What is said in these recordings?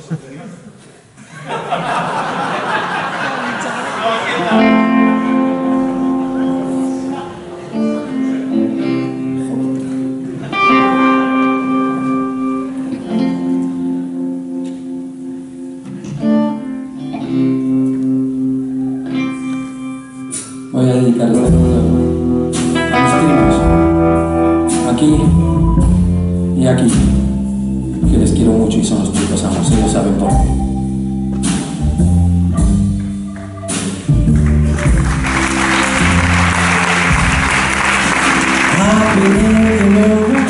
Voy a dedicar este canto a mis primos, aquí y aquí, que les quiero mucho y son los putos amos, ellos saben por qué. I've been hanging around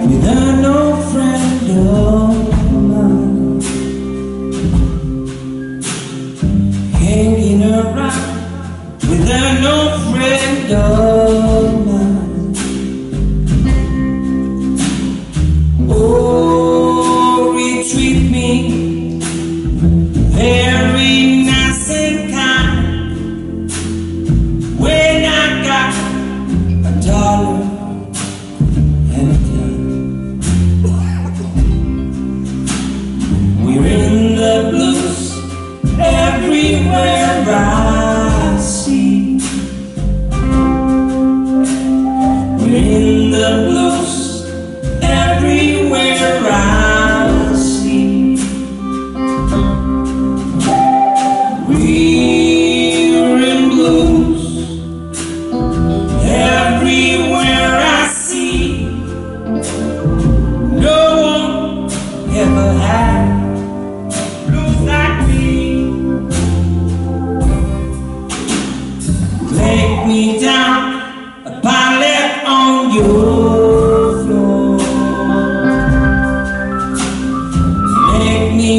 without no friend of mine, hanging around without no friend of mine. Oh, retreat me very nice and kind when I got $1 and a dime. We're in the blues everywhere I see. We're in the blues everywhere I see. We're in blues everywhere I see. No one ever had blues like me. Lay me down a pallet on your floor. Make me